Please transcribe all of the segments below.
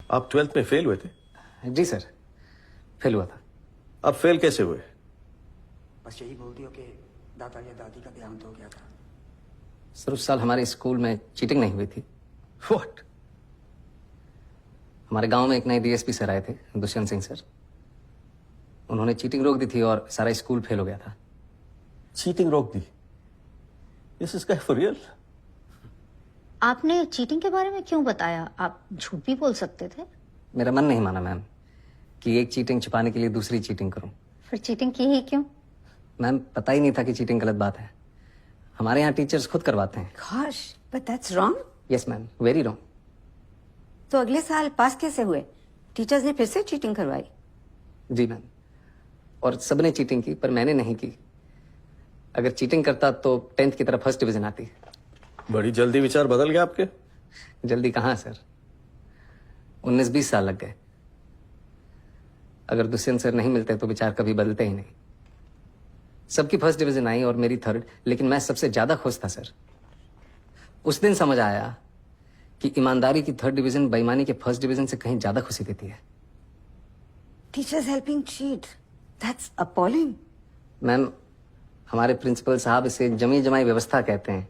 आप 12th में fail हुए थे? जी सर, फेल हुआ था। अब फेल कैसे हुए? बस यही बोल दियो कि दादा या दादी का देहांत हो गया था। सर उस साल हमारे स्कूल में चीटिंग नहीं हुई थी। व्हाट? हमारे गांव में एक नए डीएसपी सर आए थे, दुष्यंत सिंह सर। उन्होंने चीटिंग रोक दी थी और सारा स्कूल फेल हो गया था। चीटिंग रोक दी? This is guy for real? आपने चीटिंग के बारे में क्यों बताया? आप झूठ भी बोल सकते थे। मेरा मन नहीं माना मैम कि एक चीटिंग छुपाने के लिए दूसरी चीटिंग करूं। फिर चीटिंग की ही क्यों? मैम पता ही नहीं था कि चीटिंग गलत बात है। हमारे यहाँ टीचर्स खुद करवाते हैं। Gosh, but that's wrong. Yes ma'am, very wrong. तो अगले साल पास कैसे हुए? टीचर्स ने फिर से चीटिंग करवाई। जी मैम, और सबने चीटिंग की पर मैंने नहीं की। अगर चीटिंग करता तो 10th की तरफ फर्स्ट डिवीजन आती। बड़ी जल्दी विचार बदल गया आपके। जल्दी कहाँ सर, 19-20 साल लग गए। अगर दुष्यंत सर नहीं मिलते तो विचार कभी बदलते ही नहीं। सबकी फर्स्ट डिवीजन आई और मेरी थर्ड, लेकिन मैं सबसे ज्यादा खुश था सर। उस दिन समझ आया कि ईमानदारी की थर्ड डिवीजन बेईमानी के फर्स्ट डिवीजन से कहीं ज्यादा खुशी देती है। Teachers helping cheat. That's appalling. Ma'am हमारे प्रिंसिपल साहब इसे जमी जमाई व्यवस्था कहते हैं,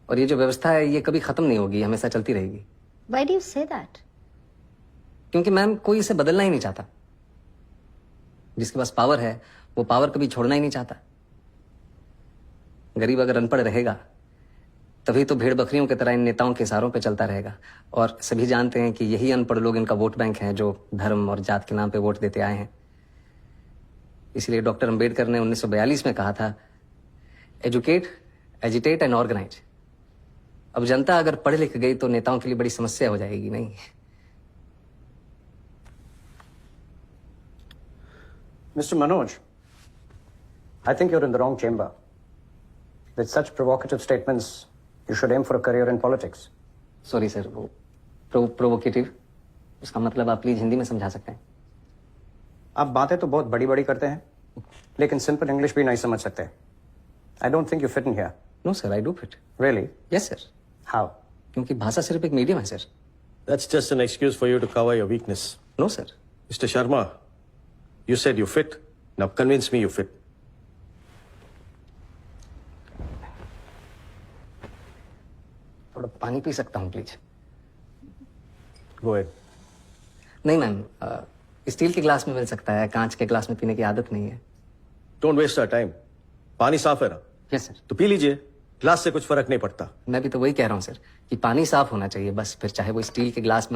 और ये जो व्यवस्था है ये कभी खत्म नहीं होगी, हमेशा चलती रहेगी। Why do you say that? क्योंकि मैम कोई इसे बदलना ही नहीं चाहता। जिसके पास पावर है वो पावर कभी छोड़ना ही नहीं चाहता। गरीब अगर अनपढ़ रहेगा तभी तो भेड़ बकरियों की तरह इन नेताओं के इशारों पे चलता रहेगा। और सभी जानते हैं कि यही अनपढ़ लोग इनका वोट बैंक हैं जो धर्म और जात के नाम पे वोट देते आए हैं। इसलिए डॉक्टर अंबेडकर ने 1942 में कहा था, एजुकेट, एजिटेट एंड ऑर्गेनाइज। अब जनता अगर पढ़ लिख गई तो नेताओं के लिए बड़ी समस्या हो जाएगी। नहीं Mr. Manoj, I think you're in the wrong chamber. With such provocative statements, you should aim for a career in politics. Sorry sir, वो प्रोवोकेटिव, उसका मतलब आप प्लीज हिंदी में समझा सकते हैं? आप बातें तो बहुत बड़ी बड़ी करते हैं, लेकिन सिंपल इंग्लिश भी नहीं समझ सकते। I don't think you fit in here. No sir, I do fit. Really? Yes sir, How? क्योंकि भाषा सिर्फ एक मीडियम है sir. That's just an excuse for you to cover your weakness. No sir. Mr. Sharma, you said you fit. Now convince me you fit. थोड़ा पानी P सकता हूँ please? Go ahead. नहीं मैम, स्टील के glass में मिल सकता है, कांच के ग्लास में पीने की आदत नहीं है। Don't waste our time. पानी साफ है ना? Yes sir. तो पी लीजिए, ग्लास से कुछ फर्क नहीं पड़ता। मैं भी तो वही कह रहा हूँ सर कि पानी साफ होना चाहिए बस, फिर चाहे वो स्टील के ग्लास में हो